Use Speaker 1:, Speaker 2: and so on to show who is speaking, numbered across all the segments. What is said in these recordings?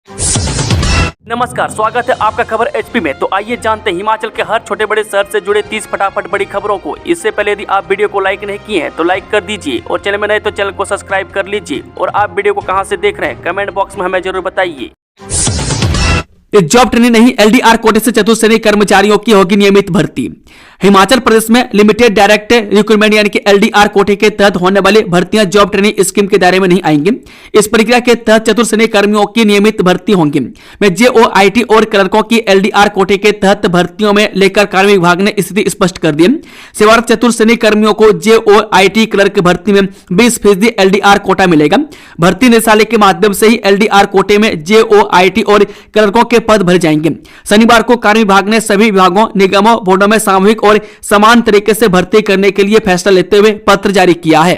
Speaker 1: नमस्कार, स्वागत है आपका खबर एचपी में। तो आइए जानते हैं हिमाचल के हर छोटे बड़े शहर से जुड़े 30 फटाफट बड़ी खबरों को। इससे पहले यदि आप वीडियो को लाइक नहीं किए हैं तो लाइक कर दीजिए और चैनल में नए तो चैनल को सब्सक्राइब कर लीजिए। और आप वीडियो को कहां से देख रहे हैं कमेंट बॉक्स में हमें जरूर बताइए। जॉब ट्रेनिंग नहीं, एलडीआर कोटे से चतुर्श्रेणी कर्मचारियों की होगी नियमित भर्ती। हिमाचल प्रदेश में लिमिटेड डायरेक्ट रिक्रूटमेंट यानी कि एलडीआर कोटे के तहत होने वाली भर्तियां जॉब ट्रेनिंग स्कीम के दायरे में नहीं आएंगी। इस प्रक्रिया के तहत चतुर्श्रेणी कर्मियों की नियमित भर्ती होंगी। में जेओआईटी और क्लर्कों की एलडीआर कोटे के तहत भर्तियों में लेकर कार्मिक विभाग ने स्थिति स्पष्ट कर दी। सेवारत चतुर्श्रेणी कर्मियों को जेओआईटी क्लर्क भर्ती में 20% एलडीआर कोटा मिलेगा। भर्ती निदेशालय के माध्यम से ही एलडीआर कोटे में जेओआईटी और क्लर्कों के पद भरे जाएंगे। शनिवार को कार्मिक विभाग ने सभी विभागों, निगमों, बोर्डों में सामूहिक और समान तरीके से भर्ती करने के लिए फैसला लेते हुए पत्र जारी किया है।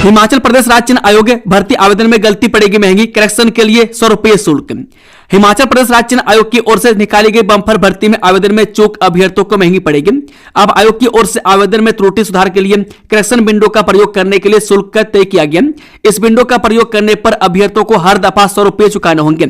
Speaker 1: हिमाचल प्रदेश राज्य चयन आयोग भर्ती आवेदन में गलती पड़ेगी महंगी, करेक्शन के लिए 100 रुपये शुल्क। हिमाचल प्रदेश राज्य चयन आयोग की ओर से निकाली गई बम्पर भर्ती में आवेदन में चूक अभ्यर्थियों को महंगी पड़ेगी। अब आयोग की ओर से आवेदन में त्रुटि सुधार के लिए करेक्शन विंडो का प्रयोग करने के लिए शुल्क तय किया गया। इस विंडो का प्रयोग करने पर अभ्यर्थियों को हर दफा 100 रुपये चुकाने होंगे।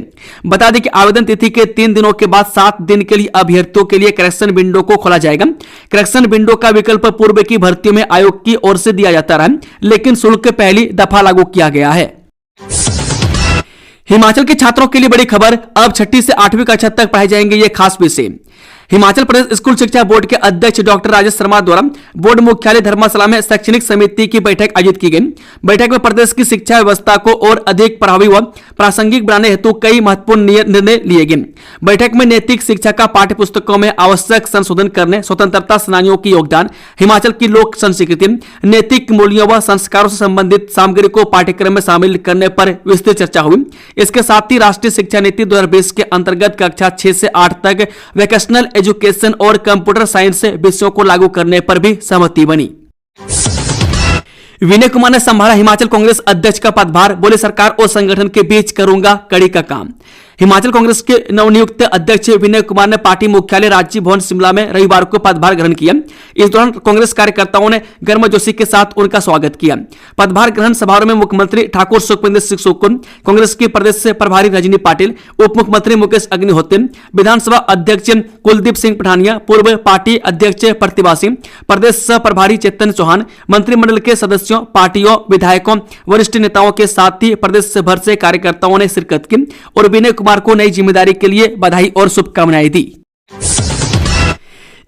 Speaker 1: बता दें कि आवेदन तिथि के 3 दिनों के बाद 7 दिन के लिए अभ्यर्थियों के लिए करेक्शन विंडो को खोला जाएगा। करेक्शन विंडो का विकल्प पूर्व की भर्तियों में आयोग की ओर से दिया जाता रहा, लेकिन शुल्क पहली दफा लागू किया गया है। हिमाचल के छात्रों के लिए बड़ी खबर, अब 6वीं से 8वीं कक्षा तक पढ़ाए जाएंगे ये खास विषय। हिमाचल प्रदेश स्कूल शिक्षा बोर्ड के अध्यक्ष डॉक्टर राजेश शर्मा द्वारा बोर्ड मुख्यालय धर्मशाला में शैक्षणिक समिति की बैठक आयोजित की गई। बैठक में प्रदेश की शिक्षा व्यवस्था को और अधिक प्रभावी व प्रासंगिक बनाने हेतु कई महत्वपूर्ण निर्णय लिए गए। बैठक में नैतिक शिक्षा का पाठ्य पुस्तकों में आवश्यक संशोधन करने, स्वतंत्रता सेनानियों की योगदान, हिमाचल की लोक संस्कृति, नैतिक मूल्यों व संस्कारों से संबंधित सामग्री को पाठ्यक्रम में शामिल करने पर विस्तृत चर्चा हुई। इसके साथ ही राष्ट्रीय शिक्षा नीति 2020 के अंतर्गत कक्षा 6 से 8 तक वोकेशनल एजुकेशन और कंप्यूटर साइंस विषयों को लागू करने पर भी सहमति बनी। विनय कुमार ने संभाला हिमाचल कांग्रेस अध्यक्ष का पदभार, बोले सरकार और संगठन के बीच करूंगा कड़ी का काम। हिमाचल कांग्रेस के नवनियुक्त अध्यक्ष विनय कुमार ने पार्टी मुख्यालय राजीव भवन शिमला में रविवार को पदभार ग्रहण किया। इस दौरान कांग्रेस कार्यकर्ताओं ने गर्मजोशी के साथ उनका स्वागत किया। पदभार ग्रहण समारोह में मुख्यमंत्री ठाकुर सुखविंदर सिंह सुक्खू, कांग्रेस की प्रदेश से प्रभारी रजनी पाटिल, उप मुख्यमंत्री मुकेश अग्निहोत्री, विधानसभा अध्यक्ष कुलदीप सिंह पठानिया, पूर्व पार्टी अध्यक्ष प्रतिभा सिंह, प्रदेश सह प्रभारी चेतन चौहान, मंत्रिमंडल के सदस्यों, पार्टियों, विधायकों, वरिष्ठ नेताओं के साथ ही प्रदेश भर से कार्यकर्ताओं ने शिरकत की और विनय कुमार को नई जिम्मेदारी के लिए बधाई और शुभकामनाएं दी।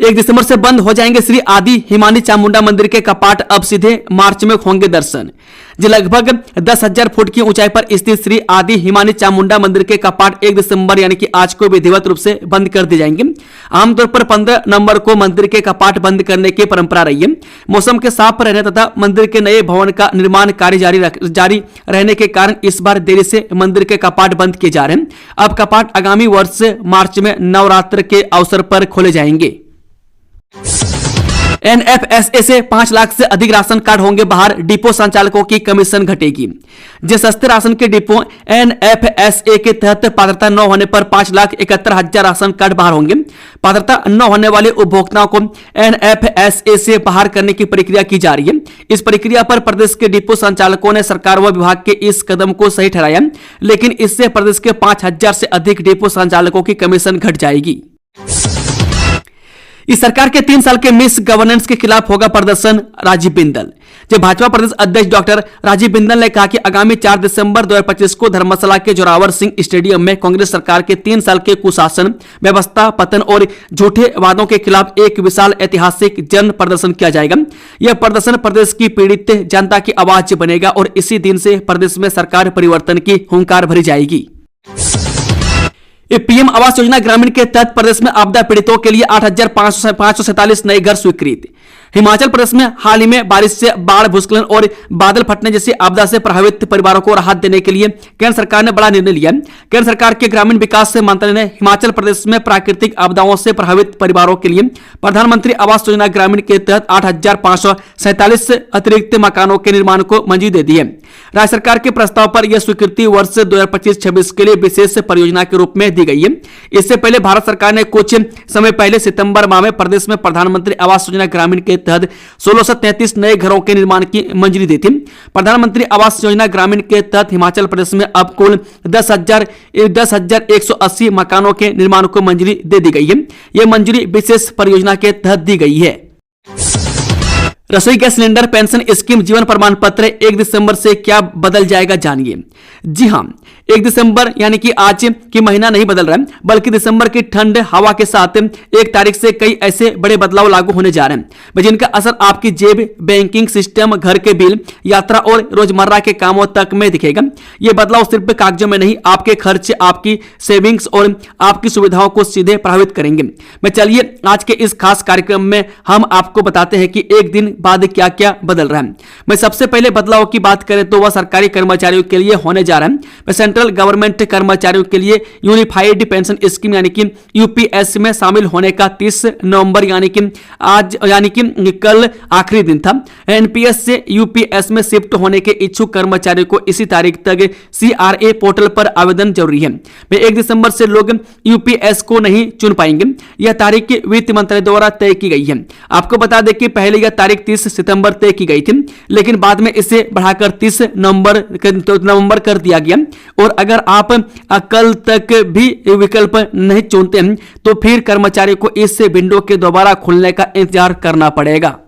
Speaker 1: 1 दिसंबर से बंद हो जाएंगे श्री आदि हिमानी चामुंडा मंदिर के कपाट, अब सीधे मार्च में होंगे दर्शन। जो लगभग 10,000 फुट की ऊंचाई पर स्थित श्री आदि हिमानी चामुंडा मंदिर के कपाट 1 दिसंबर यानी कि आज को विधिवत रूप से बंद कर दिए जाएंगे। आमतौर पर 15 नवंबर को मंदिर के कपाट बंद करने की परंपरा रही है। मौसम के साफ रहने तथा मंदिर के नए भवन का निर्माण कार्य जारी रहने के कारण इस बार देरी से मंदिर के कपाट बंद किए जा रहे हैं। अब कपाट आगामी वर्ष मार्च में नवरात्र के अवसर पर खोले जाएंगे। एनएफएसए से 5 लाख से अधिक राशन कार्ड होंगे बाहर, डिपो संचालकों की कमीशन घटेगी। जो सस्ते राशन के डिपो एनएफएसए के तहत पात्रता न होने पर 5,71,000 राशन कार्ड बाहर होंगे। पात्रता न होने वाले उपभोक्ताओं को एनएफएसए से बाहर करने की प्रक्रिया की जा रही है। इस प्रक्रिया पर प्रदेश के डिपो संचालकों ने सरकार व विभाग के इस कदम को सही ठहराया, लेकिन इससे प्रदेश के 5,000 से अधिक डिपो संचालकों की कमीशन घट जाएगी। इस सरकार के 3 साल के मिस गवर्नेंस के खिलाफ होगा प्रदर्शन, राजीव बिंदल। जब भाजपा प्रदेश अध्यक्ष डॉक्टर राजीव बिंदल ने कहा कि आगामी 4 दिसंबर 2025 को धर्मशाला के जोरावर सिंह स्टेडियम में कांग्रेस सरकार के 3 साल के कुशासन, व्यवस्था पतन और झूठे वादों के खिलाफ एक विशाल ऐतिहासिक जन प्रदर्शन किया जाएगा। यह प्रदर्शन प्रदेश की पीड़ित जनता की आवाज बनेगा और इसी दिन से प्रदेश में सरकार परिवर्तन की हुंकार भरी जाएगी। पीएम आवास योजना ग्रामीण के तहत प्रदेश में आपदा पीड़ितों के लिए 8,547 नए घर स्वीकृत। हिमाचल प्रदेश में हाल ही में बारिश से बाढ़, भूस्खलन और बादल फटने जैसी आपदा से प्रभावित परिवारों को राहत देने के लिए केंद्र सरकार ने बड़ा निर्णय लिया। केंद्र सरकार के ग्रामीण विकास मंत्रालय ने हिमाचल प्रदेश में प्राकृतिक आपदाओं से प्रभावित परिवारों के लिए प्रधानमंत्री आवास योजना ग्रामीण के तहत 8,547 अतिरिक्त मकानों के निर्माण को मंजूरी दे दी है। राज्य सरकार के प्रस्ताव पर यह स्वीकृति वर्ष 2025-26 के लिए विशेष परियोजना के रूप में दी गई है। इससे पहले भारत सरकार ने कुछ समय पहले सितंबर माह में प्रदेश में प्रधानमंत्री आवास योजना ग्रामीण के
Speaker 2: तहत 1633 नए घरों के निर्माण की मंजूरी दी थी। प्रधानमंत्री आवास योजना ग्रामीण के तहत हिमाचल प्रदेश में अब कुल 10,180 मकानों के निर्माण को मंजूरी दे दी गई है। यह मंजूरी विशेष परियोजना के तहत दी गई है। रसोई गैस सिलेंडर पेंशन स्कीम जीवन प्रमाण पत्र 1 दिसंबर से क्या बदल जाएगा, जानिए। जी हां, 1 दिसंबर यानी कि आज की महीना नहीं बदल रहा है, बल्कि दिसंबर की ठंड हवा के साथ 1 तारीख से कई ऐसे बड़े बदलाव लागू होने जा रहे हैं जिनका असर आपकी जेब, बैंकिंग सिस्टम, घर के बिल, यात्रा और रोजमर्रा के कामों तक में दिखेगा। ये बदलाव सिर्फ कागजों में नहीं, आपके खर्च, आपकी सेविंग्स और आपकी सुविधाओं को सीधे प्रभावित करेंगे। मैं चलिए आज के इस खास कार्यक्रम में हम आपको बताते हैं कि एक दिन बाद क्या क्या बदल रहा है। मैं सबसे पहले बदलाव की बात करें तो वह सरकारी कर्मचारियों के लिए होने जा रहा है। मैं सेंट्रल गवर्नमेंट कर्मचारियों के लिए यूनिफाइड पेंशन स्कीम यानी कि यूपीएस में शामिल होने का 30 नवंबर यानी कि कल आखिरी दिन था। एनपीएस से यूपीएस में शिफ्ट होने के इच्छुक कर्मचारियों को इसी तारीख तक सीआरए पोर्टल पर आवेदन जरूरी है। 1 दिसंबर से लोग यूपीएस को नहीं चुन पाएंगे। यह तारीख वित्त मंत्रालय द्वारा तय की गई है। आपको बता दें कि पहले यह तारीख 30 सितंबर तय की गई थी, लेकिन बाद में इसे बढ़ाकर 30 नवंबर कर दिया गया। और अगर आप कल तक भी विकल्प नहीं चुनते हैं तो फिर कर्मचारी को इस विंडो के दोबारा खुलने का इंतजार करना पड़ेगा।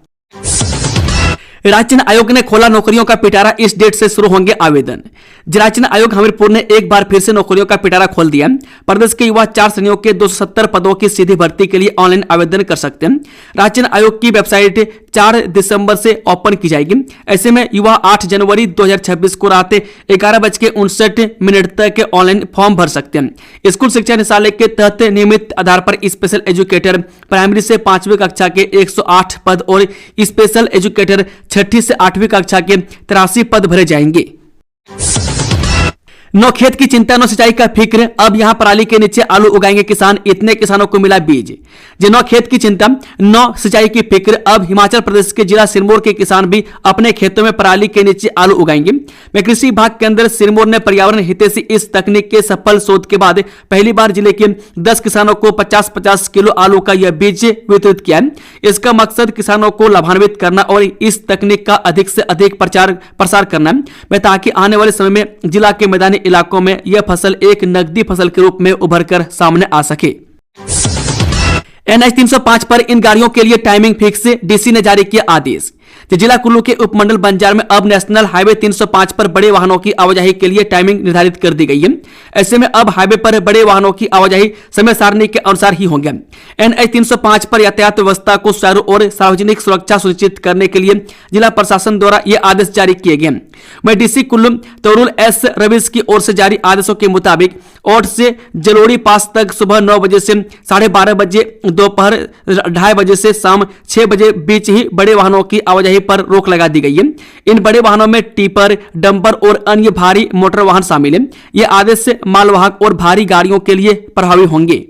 Speaker 2: राज्य चुनाव आयोग ने खोला नौकरियों का पिटारा, इस डेट से शुरू होंगे आवेदन। राज्य चुनाव आयोग हमीरपुर ने एक बार फिर से नौकरियों का पिटारा खोल दिया। प्रदेश के युवा 4 श्रेणियों के 270 पदों की सीधी भर्ती के लिए ऑनलाइन आवेदन कर सकते हैं। राज्य चुनाव आयोग की वेबसाइट 4 दिसंबर से ओपन की जाएगी। ऐसे में युवा 8 जनवरी 2026 को रात 11:59 तक ऑनलाइन फॉर्म भर सकते हैं। स्कूल शिक्षा निदेशालय के तहत नियमित आधार पर स्पेशल एजुकेटर प्राइमरी से 5वीं कक्षा के 108 पद और स्पेशल एजुकेटर 6ठी से 8वीं कक्षा के 83 पद भरे जाएंगे। नौ खेत की चिंता, नौ सिंचाई का फिक्र, अब यहां पराली के नीचे आलू उगाएंगे किसान, इतने किसानों को मिला बीज। जिन खेत की चिंता, नौ सिंचाई की फिक्र, अब हिमाचल प्रदेश के जिला सिरमौर के किसान भी अपने खेतों में पराली के नीचे आलू उगाएंगे। मैं कृषि विभाग के अंदर सिरमौर ने पर्यावरण हितैषी इस तकनीक के सफल शोध के बाद पहली बार जिले के 10 किसानों को 50-50 किलो आलू का यह बीज वितरित किया है। इसका मकसद किसानों को लाभान्वित करना और इस तकनीक का अधिक से अधिक प्रसार करना है, ताकि आने वाले समय में जिला के मैदानी इलाकों में यह फसल एक नकदी फसल के रूप में उभर कर सामने आ सके। NH 305 पर इन गाड़ियों के लिए टाइमिंग फिक्स, डीसी ने जारी किया आदेश। जिला कुल्लू के उपमंडल बंजार में अब नेशनल हाईवे 305 पर बड़े वाहनों की आवाजाही के लिए टाइमिंग निर्धारित कर दी गई है। ऐसे में अब हाईवे पर बड़े वाहनों की आवाजाही समय सारणी के अनुसार ही होंगे। NH 305 पर यातायात व्यवस्था को सुचारू और सार्वजनिक सुरक्षा सुनिश्चित करने के लिए जिला प्रशासन द्वारा ये आदेश जारी किए गए। वहीं डीसी कुल्लू तरुल एस रवीश की ओर से जारी आदेशों के मुताबिक ओट से जलोड़ी पास तक सुबह 9 बजे से 12:30 बजे, दोपहर 2:30 बजे से शाम 6 बजे बीच ही बड़े वाहनों की आवाजाही पर रोक लगा दी गई है। इन बड़े वाहनों में टिपर, डंपर और अन्य भारी मोटर वाहन शामिल हैं। ये आदेश से मालवाहक और भारी गाड़ियों के लिए प्रभावी होंगे।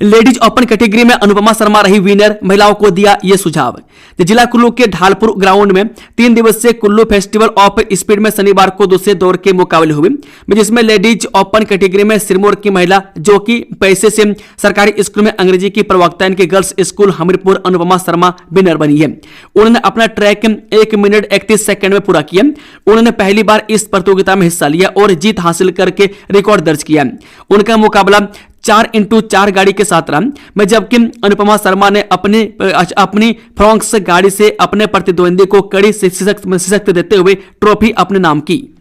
Speaker 2: लेडीज ओपन कैटेगरी में अनुपमा शर्मा रही विनर, महिलाओं को दिया यह सुझाव। जिला कुल्लू के ढालपुर ग्राउंड में 3 दिवसीय कुल्लू फेस्टिवल ऑफ स्पीड में शनिवार को दूसरे दौर के मुकाबले हुए, जिसमें लेडीज ओपन कैटेगरी में सिरमौर की महिला जो कि पैसे से सरकारी स्कूल में अंग्रेजी की प्रवक्ता इनके girls school Hamirpur Anupama Sharma winner बनी है। उन्होंने अपना ट्रैक 1 मिनट 31 सेकंड में पूरा किया। उन्होंने पहली बार इस प्रतियोगिता में हिस्सा लिया और जीत हासिल करके रिकॉर्ड दर्ज किया। उनका मुकाबला 4x4 गाड़ी के साथ रहा, में जबकि अनुपमा शर्मा ने अपनी फ्रॉन्क्स गाड़ी से अपने प्रतिद्वंदी को कड़ी शिकस्त देते हुए ट्रॉफी अपने नाम की।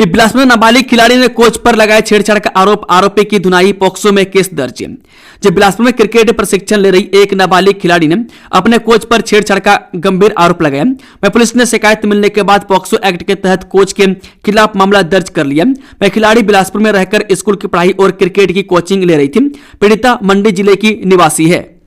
Speaker 2: बिलासपुर में नाबालिग खिलाड़ी ने कोच पर लगाए छेड़छाड़ का आरोप, आरोपी की धुनाई, पोक्सो में केस दर्ज। जब बिलासपुर में क्रिकेट प्रशिक्षण ले रही एक नाबालिग खिलाड़ी ने अपने कोच पर छेड़छाड़ का गंभीर आरोप लगाया। मैं पुलिस ने शिकायत मिलने के बाद पोक्सो एक्ट के तहत कोच के खिलाफ मामला दर्ज कर लिया। मैं खिलाड़ी बिलासपुर में रहकर स्कूल की पढ़ाई और क्रिकेट की कोचिंग ले रही थी। पीड़िता मंडी जिले की निवासी है।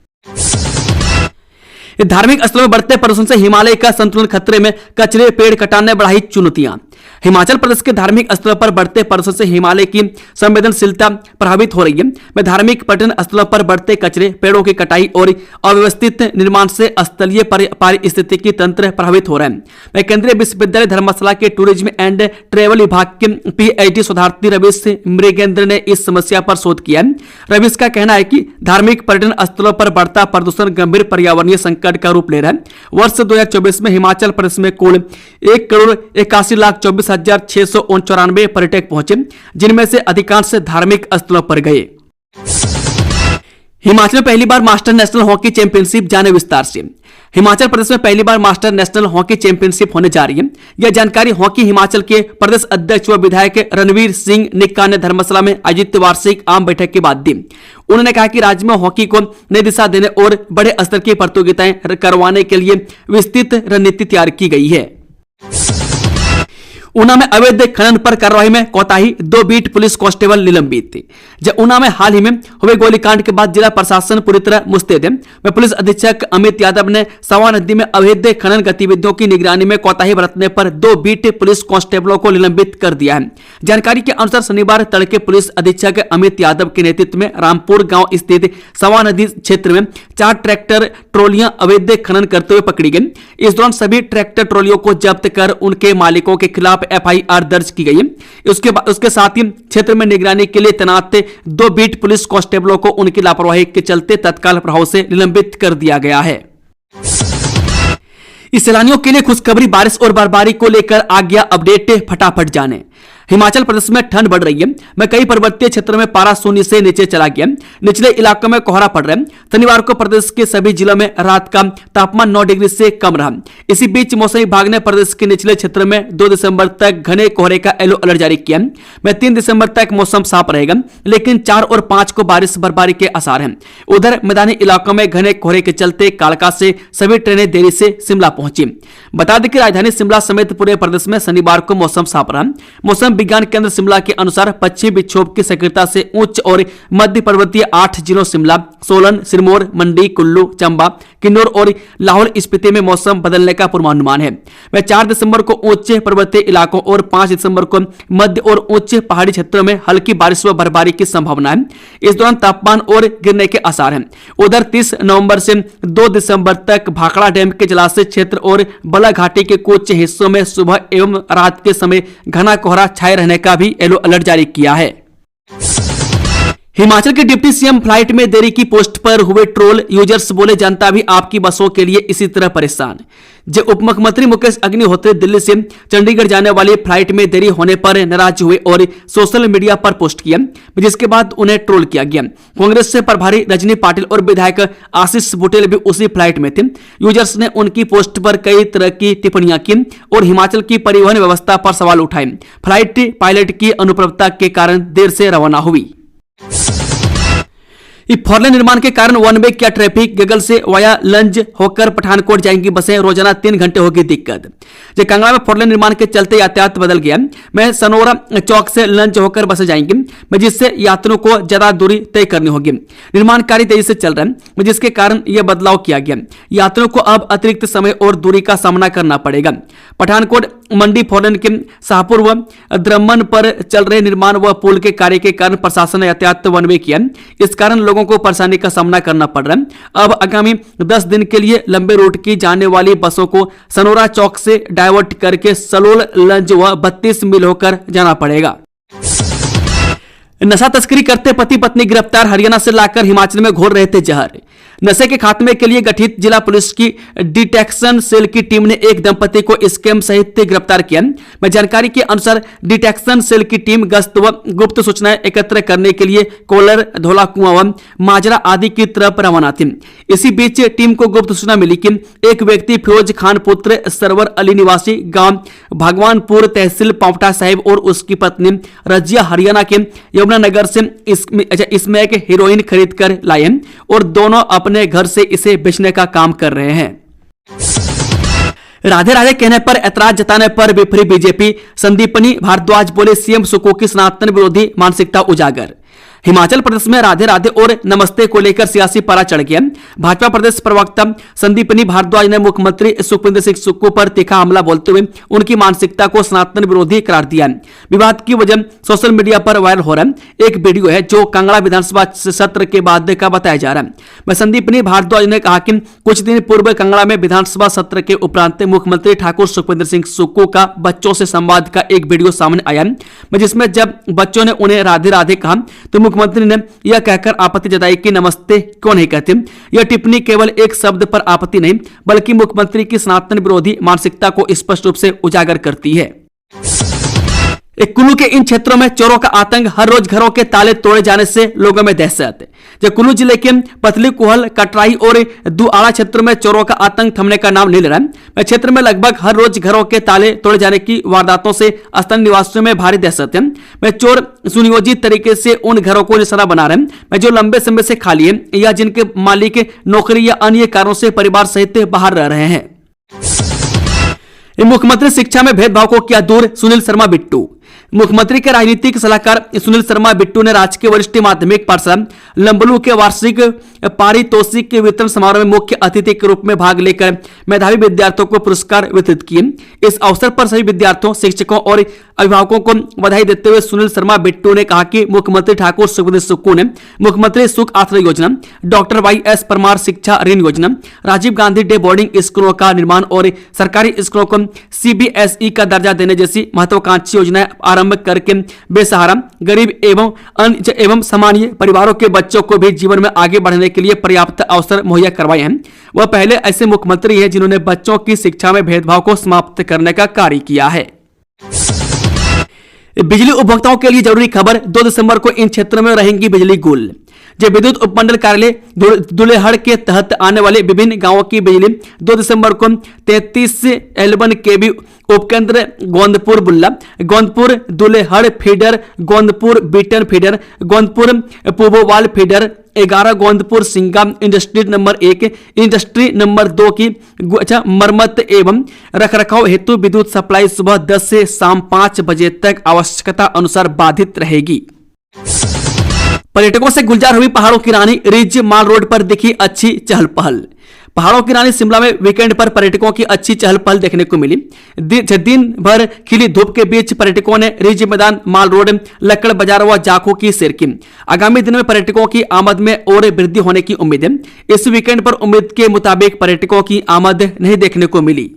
Speaker 2: धार्मिक स्थलों में बढ़ते प्रदूषण से हिमालय का संतुलन खतरे में, कचरे पेड़ कटाने बढ़ाई चुनौतियां। हिमाचल प्रदेश के धार्मिक स्थलों पर बढ़ते प्रदूषण से हिमालय की संवेदनशीलता प्रभावित हो रही है। में धार्मिक पर्यटन स्थलों पर बढ़ते कचरे, पेड़ों की कटाई और अव्यवस्थित निर्माण से स्थलीय पारिस्थितिकी तंत्र प्रभावित हो रहा है। मैं केंद्रीय विश्वविद्यालय धर्मशाला के टूरिज्म एंड ट्रेवल विभाग के PhD शोधार्थी रवीश मृगेंद्र ने इस समस्या पर शोध किया है। रवीश का कहना है कि धार्मिक पर्यटन स्थलों पर बढ़ता प्रदूषण गंभीर पर्यावरणीय संकट का रूप ले रहा है। वर्ष 2024 में हिमाचल प्रदेश में कुल 1,81,24,694 पर्यटक पहुंचे, जिनमें से अधिकांश धार्मिक स्थलों पर गए। हिमाचल में पहली बार मास्टर नेशनल हॉकी चैंपियनशिप, जाने विस्तार से। हिमाचल प्रदेश में पहली बार मास्टर नेशनल हॉकी चैंपियनशिप होने जा रही है। यह जानकारी हॉकी हिमाचल के प्रदेश अध्यक्ष व विधायक रणवीर सिंह निक्का ने धर्मशाला में आयोजित वार्षिक आम बैठक के बाद दी। उन्होंने कहा कि राज्य में हॉकी को नई दिशा देने और बड़े स्तर की प्रतियोगिताएं करवाने के लिए विस्तृत रणनीति तैयार की गई है। ऊना में अवैध खनन पर कार्रवाई में कोताही, 2 बीट पुलिस कांस्टेबल निलंबित। जब ऊना में हाल ही में हुए गोलीकांड के बाद जिला प्रशासन पूरी तरह मुस्तैद है। पुलिस अधीक्षक अमित यादव ने सवा नदी में अवैध खनन गतिविधियों की निगरानी में कोताही बरतने पर 2 बीट पुलिस कांस्टेबलों को निलंबित कर दिया है। जानकारी के अनुसार शनिवार तड़के पुलिस अधीक्षक अमित यादव के नेतृत्व में रामपुर गांव स्थित सवा नदी क्षेत्र में 4 ट्रैक्टर ट्रॉलियां अवैध खनन करते हुए पकड़ी गई। इस दौरान सभी ट्रैक्टर ट्रॉलियों को जब्त कर उनके मालिकों के खिलाफ FIR दर्ज की गई है। उसके साथ ही क्षेत्र में निगरानी के लिए तैनात 2 बीट पुलिस कांस्टेबलों को उनकी लापरवाही के चलते तत्काल प्रभाव से निलंबित कर दिया गया है। इस सैलानियों के लिए खुशखबरी, बारिश और बर्फबारी को लेकर आ गया अपडेट, फटाफट जाने। हिमाचल प्रदेश में ठंड बढ़ रही है। मैं कई पर्वतीय क्षेत्रों में पारा शून्य से नीचे चला गया। निचले इलाकों में कोहरा पड़ रहा है। शनिवार को प्रदेश के सभी जिलों में रात का तापमान 9 डिग्री से कम रहा। इसी बीच मौसम विभाग ने प्रदेश के निचले क्षेत्र में 2 दिसंबर तक घने कोहरे का येलो अलर्ट जारी किया। मैं 3 दिसंबर तक मौसम साफ रहेगा, लेकिन 4 और 5 को बारिश बर्फबारी के आसार हैं। उधर मैदानी इलाकों में घने कोहरे के चलते कालका से सभी ट्रेनें देरी से शिमला पहुंची। बता दें कि राजधानी शिमला समेत पूरे प्रदेश में शनिवार को मौसम साफ रहा। मौसम विज्ञान केंद्र शिमला के अनुसार पश्चिमी विक्षोभ की सक्रियता से उच्च और मध्य पर्वतीय 8 जिलों शिमला, सोलन, सिरमौर, मंडी, कुल्लू, चंबा, किन्नौर और लाहौल स्पीति में मौसम बदलने का पूर्वानुमान है। वह 4 दिसंबर को उच्च पर्वतीय इलाकों और 5 दिसंबर को मध्य और उच्च पहाड़ी क्षेत्रों में हल्की बारिश व बर्फबारी की संभावना है। इस दौरान तापमान और गिरने के आसार हैं। उधर 30 नवंबर से 2 दिसंबर तक भाखड़ा डैम के जलाशय क्षेत्र और बला घाटी के कुछ हिस्सों में सुबह एवं रात के समय घना कोहरा छाए रहने का भी येलो अलर्ट जारी किया है। हिमाचल के डिप्टी सीएम फ्लाइट में देरी की पोस्ट पर हुए ट्रोल, यूजर्स बोले जनता भी आपकी बसों के लिए इसी तरह परेशान। जब उप मुख्यमंत्री मुकेश अग्निहोत्री दिल्ली से चंडीगढ़ जाने वाली फ्लाइट में देरी होने पर नाराज हुए और सोशल मीडिया पर पोस्ट किया, जिसके बाद उन्हें ट्रोल किया गया। कांग्रेस से प्रभारी रजनी पाटिल और विधायक आशीष बुटेल भी उसी फ्लाइट में थे। यूजर्स ने उनकी पोस्ट पर कई तरह की टिप्पणियां की और हिमाचल की परिवहन व्यवस्था पर सवाल उठाए। फ्लाइट पायलट की अनुपलब्धता के कारण देर से रवाना हुई। फोरलेन निर्माण के कारण वन वे किया ट्रैफिक, गगल से वाया लंज होकर पठानकोट जाएंगी बसें, रोजाना 3 घंटे होगी दिक्कत। जब कांगड़ा में फोरलेन निर्माण के चलते यातायात बदल गया। मैं सनोरा चौक से लंच होकर बसें जाएंगी, जिससे यात्रियों को ज्यादा दूरी तय करनी होगी। निर्माण कार्य तेजी से चल रहा है, जिसके कारण यह बदलाव किया गया। यात्रियों को अब अतिरिक्त समय और दूरी का सामना करना पड़ेगा। पठानकोट मंडी फोरलेन के शाहपुर व द्रमन पर चल रहे निर्माण व पुल के कार्य के कारण प्रशासन ने यातायात वन वे किया। इस कारण लोगों को परेशानी का सामना करना पड़ रहा है। अब आगामी 10 दिन के लिए लंबे रूट की जाने वाली बसों को सनोरा चौक से डाइवर्ट करके सलोल लंज व 32 मील होकर जाना पड़ेगा। नशा तस्करी करते पति पत्नी गिरफ्तार, हरियाणा से लाकर हिमाचल में घोल रहे थे जहर। नशे के खात्मे के लिए गठित जिला पुलिस की डिटेक्शन सेल की टीम ने एक दंपति को स्कैम सहित गिरफ्तार किया। में जानकारी के अनुसार डिटेक्शन सेल की टीम गश्त व गुप्त सूचनाएं एकत्र करने के लिए कोलर, धौला कुआं व माजरा आदि की तरफ रवाना थी। इसी बीच टीम को गुप्त सूचना मिली कि एक व्यक्ति फिरोज खान पुत्र सरवर अली निवासी गांव भगवानपुर तहसील पांवटा साहिब और उसकी पत्नी रजिया हरियाणा के यमुनानगर से इसमें एक हीरोइन खरीद कर लाए हैं और दोनों अपने घर से इसे बेचने का काम कर रहे हैं। राधे राधे कहने पर ऐतराज जताने पर बिफरी बीजेपी, संदीपनी भारद्वाज बोले सीएम सुको की सनातन विरोधी मानसिकता उजागर। हिमाचल प्रदेश में राधे राधे और नमस्ते को लेकर सियासी पारा चढ़ गया। भाजपा प्रदेश प्रवक्ता संदीपनी भारद्वाज ने मुख्यमंत्री सुखविंदर सिंह सुक्खू पर तीखा हमला बोलते हुए उनकी मानसिकता को सनातन विरोधी करार दिया। विवाद की वजह सोशल मीडिया पर वायरल हो रहा है एक वीडियो है जो कांगड़ा विधानसभा सत्र के बाद का बताया जा रहा है। वह संदीपनी भारद्वाज ने कहा कि कुछ दिन पूर्व कांगड़ा में विधानसभा सत्र के उपरांत मुख्यमंत्री ठाकुर सुखविंदर सिंह सुक्खू का बच्चों से संवाद का एक वीडियो सामने आया, जिसमें जब बच्चों ने उन्हें राधे राधे कहा तो मुख्यमंत्री ने यह कहकर आपत्ति जताई कि नमस्ते क्यों नहीं कहते। यह टिप्पणी केवल एक शब्द पर आपत्ति नहीं बल्कि मुख्यमंत्री की सनातन विरोधी मानसिकता को स्पष्ट रूप से उजागर करती है। कुल्लू के इन क्षेत्रों में चोरों का आतंक, हर रोज घरों के ताले तोड़े जाने से लोगों में दहशत। जब कुल्लू जिले के पतली कुहल, कटराई और दुआड़ा क्षेत्र में चोरों का आतंक थमने का नाम नहीं ले रहा है। क्षेत्र में लगभग हर रोज घरों के ताले तोड़े जाने की वारदातों से स्थानीय निवासियों में भारी दहशत है। चोर सुनियोजित तरीके से उन घरों को निशाना बना रहे हैं जो लंबे समय से खाली है या जिनके मालिक नौकरी या अन्य कारणों से परिवार सहित बाहर रह रहे हैं। मुख्यमंत्री शिक्षा में भेदभाव को किया दूर, सुनील शर्मा बिट्टू। मुख्यमंत्री के राजनीतिक सलाहकार सुनील शर्मा बिट्टू ने राजकीय वरिष्ठ माध्यमिक पाठशाला लंबलू के वार्षिक पारितोषिक के वितरण समारोह में मुख्य अतिथि के रूप में भाग लेकर मेधावी विद्यार्थियों को पुरस्कार वितरित किए। इस अवसर पर सभी विद्यार्थियों, शिक्षकों और अभिभावकों को बधाई देते हुए सुनील शर्मा बिट्टू ने कहा कि मुख्यमंत्री ठाकुर सुखविंदर सुक्खू ने मुख्यमंत्री सुख आश्रय योजना, डॉक्टर YS परमार शिक्षा ऋण योजना, राजीव गांधी डे बोर्डिंग स्कूलों का निर्माण और सरकारी स्कूलों को CBSE का दर्जा देने जैसी महत्वाकांक्षी योजनाएं आरंभ करके बेसहारा, गरीब एवं सामान्य परिवारों के बच्चों को भी जीवन में आगे बढ़ने के लिए पर्याप्त अवसर मुहैया करवाए हैं। वह पहले ऐसे मुख्यमंत्री हैं जिन्होंने बच्चों की शिक्षा में भेदभाव को समाप्त करने का कार्य किया है। बिजली उपभोक्ताओं के लिए जरूरी खबर, 2 दिसंबर को इन क्षेत्रों में रहेंगी बिजली गुल। जब विद्युत उपमंडल कार्यालय दुलेहड़ के तहत आने वाले विभिन्न गांवों की बिजली 2 दिसंबर को 33 L1 kV उपकेंद्र Gondpur Bulla, Gondpur Dulehar feeder, Gondpur Beetan feeder, Gondpur Pubowal feeder, 11 Gondpur Singa industry number 1, industry number 2 की मरम्मत एवं रखरखाव हेतु विद्युत सप्लाई सुबह 10 से शाम 5 बजे तक आवश्यकता अनुसार बाधित रहेगी। पर्यटकों से गुलजार हुई पहाड़ों की रानी, रिज माल रोड पर दिखी अच्छी चहल पहल। पहाड़ों की रानी शिमला में वीकेंड पर पर्यटकों की अच्छी चहल पहल देखने को मिली। दिन भर खिली धूप के बीच पर्यटकों ने रिज मैदान, माल रोड, लक्कड़ बाजार व जाखू की सैर की। आगामी दिन में पर्यटकों की आमद में और वृद्धि होने की उम्मीद है। इस वीकेंड पर उम्मीद के मुताबिक पर्यटकों की आमद नहीं देखने को मिली।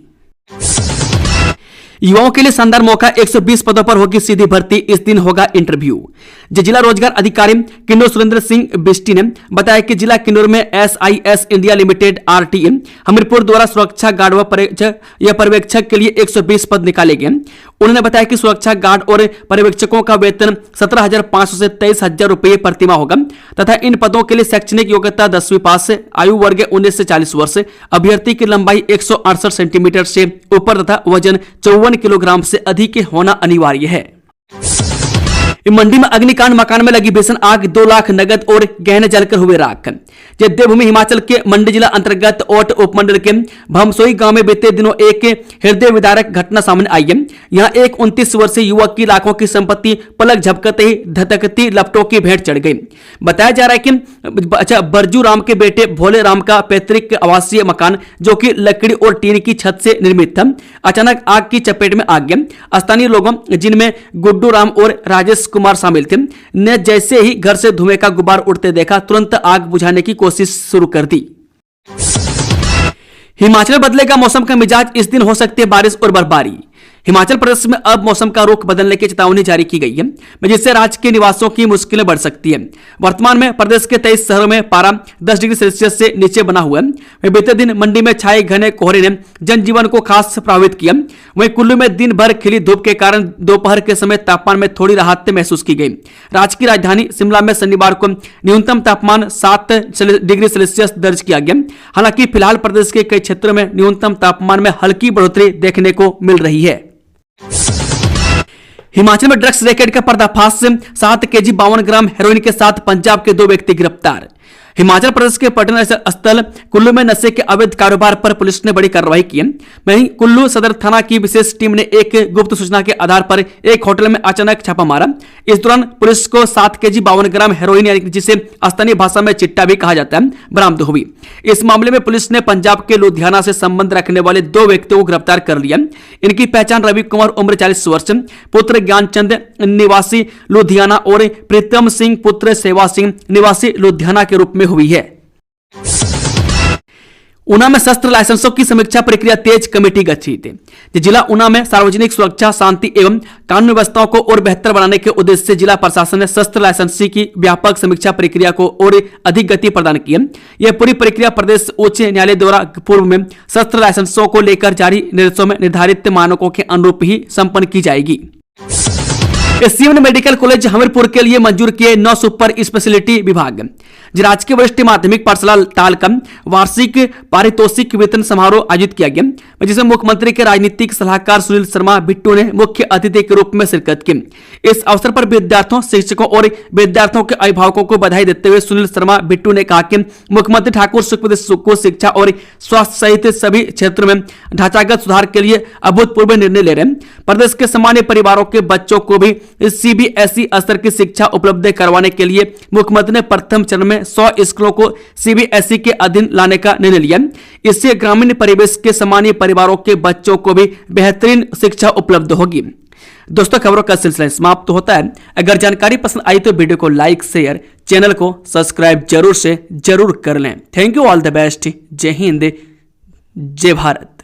Speaker 2: युवाओं के लिए शानदार मौका, 120 पदों पर होगी सीधी भर्ती, इस दिन होगा इंटरव्यू। जिला रोजगार अधिकारी किन्नौर सुरेंद्र सिंह बिष्टी ने बताया कि जिला किन्नौर में SIS India limited RTA Hamirpur द्वारा सुरक्षा गार्ड व पर्यवेक्षक के लिए 120 पद निकाले गए। उन्होंने बताया कि सुरक्षा गार्ड और पर्यवेक्षकों का वेतन 17,500 से 23,000 रुपये प्रतिमाह होगा तथा इन पदों के लिए शैक्षणिक योग्यता 10वीं पास, आयु वर्ग 19 से 40 वर्ष, अभ्यर्थी की लंबाई 168 सेंटीमीटर से ऊपर तथा वजन 54 किलोग्राम से अधिक होना अनिवार्य है। मंडी में अग्निकांड, मकान में लगी भीषण आग, 2 लाख नगद और गहने जलकर हुए राख। देवभूमि हिमाचल के मंडी जिला अंतर्गत ओट उपमंडल के भमसोई गांव में बीते दिनों एक हृदय विदारक घटना सामने आई है। यहां एक 29 वर्षीय युवक की लाखों की संपत्ति पलक झपकते ही धधकती लपटों की भेंट चढ़ गई। बताया जा रहा है कि बरजू राम के बेटे भोले राम का पैतृक आवासीय मकान, जो कि लकड़ी और टीन की छत से निर्मित था, अचानक आग की चपेट में आ गया। स्थानीय लोगों, जिनमें गुड्डू राम और राजेश कुमार शामिल थे, ने जैसे ही घर से धुएं का गुबार उड़ते देखा, तुरंत आग बुझाने की कोशिश शुरू कर दी। हिमाचल में बदलेगा मौसम का मिजाज, इस दिन हो सकती है बारिश और बर्फबारी। हिमाचल प्रदेश में अब मौसम का रुख बदलने की चेतावनी जारी की गई है, जिससे राज्य के निवासियों की मुश्किलें बढ़ सकती है। वर्तमान में प्रदेश के 23 शहरों में पारा 10 डिग्री सेल्सियस से नीचे बना हुआ है। बीते दिन मंडी में छाए घने कोहरे ने जनजीवन को खास प्रभावित किया। वहीं कुल्लू में दिन भर खिली धूप के कारण दोपहर के समय तापमान में थोड़ी राहत महसूस की गई। राज्य की राजधानी शिमला में शनिवार को न्यूनतम तापमान 7 डिग्री सेल्सियस दर्ज किया गया। हालांकि फिलहाल प्रदेश के कई क्षेत्रों में न्यूनतम तापमान में हल्की बढ़ोतरी देखने को मिल रही है। हिमाचल में ड्रग्स रैकेट का पर्दाफाश, 7 kg 52 ग्राम हेरोइन के साथ पंजाब के 2 व्यक्ति गिरफ्तार। हिमाचल प्रदेश के पर्यटन स्थल कुल्लू में नशे के अवैध कारोबार पर पुलिस ने बड़ी कार्रवाई की है। वहीं कुल्लू सदर थाना की विशेष टीम ने एक गुप्त सूचना के आधार पर एक होटल में अचानक छापा मारा। इस दौरान पुलिस को 7 केजी 52 ग्राम हेरोइन, यानी जिसे स्थानीय भाषा में चिट्टा भी कहा जाता है, बरामद हुई। इस मामले में पुलिस ने पंजाब के लुधियाना से संबंध रखने वाले 2 व्यक्तियों को गिरफ्तार कर लिया। इनकी पहचान रवि कुमार उम्र 40 वर्ष, पुत्र ज्ञानचंद निवासी लुधियाना और प्रीतम सिंह पुत्र सेवा सिंह निवासी लुधियाना के रूप में हुई है। ऊना में शस्त्र लाइसेंसों की समीक्षा प्रक्रिया तेज, कमेटी गठित। जिला ऊना में सार्वजनिक सुरक्षा, शांति एवं कानून व्यवस्थाओं को और बेहतर बनाने के उद्देश्य से जिला प्रशासन ने शस्त्र लाइसेंसी की व्यापक समीक्षा प्रक्रिया को और अधिक गति प्रदान की है। यह पूरी प्रक्रिया प्रदेश उच्च न्यायालय द्वारा पूर्व में शस्त्र लाइसेंसों को लेकर जारी निर्देशों में निर्धारित मानकों के अनुरूप ही संपन्न की जाएगी। एससीएम मेडिकल कॉलेज हमीरपुर के लिए मंजूर किए 9 सुपर स्पेशलिटी विभाग। राजकीय वरिष्ठ माध्यमिक पाठशाला ताल का वार्षिक पारितोषिक वितरण समारोह आयोजित किया गया, जिसमें मुख्यमंत्री के राजनीतिक सलाहकार सुनील शर्मा बिट्टू ने मुख्य अतिथि के रूप में शिरकत की। इस अवसर पर विद्यार्थियों, शिक्षकों और विद्यार्थियों के अभिभावकों को बधाई देते हुए सुनील शर्मा बिट्टू ने कहा कि मुख्यमंत्री ठाकुर सुखविंदर को शिक्षा और स्वास्थ्य सहित सभी क्षेत्रों में ढांचागत सुधार के लिए अभूतपूर्व निर्णय ले रहे हैं। प्रदेश के सामान्य परिवारों के बच्चों को भी सीबीएसई स्तर की शिक्षा उपलब्ध करवाने के लिए मुख्यमंत्री ने प्रथम चरण में 100 स्कूलों को सीबीएसई के अधीन लाने का निर्णय लिया। इससे ग्रामीण परिवेश के सामान्य परिवारों के बच्चों को भी बेहतरीन शिक्षा उपलब्ध होगी। दोस्तों, खबरों का सिलसिला समाप्त होता है। अगर जानकारी पसंद आई तो वीडियो को लाइक, शेयर, चैनल को सब्सक्राइब जरूर कर लें। Thank you, all the best. जय हिंद, जय भारत।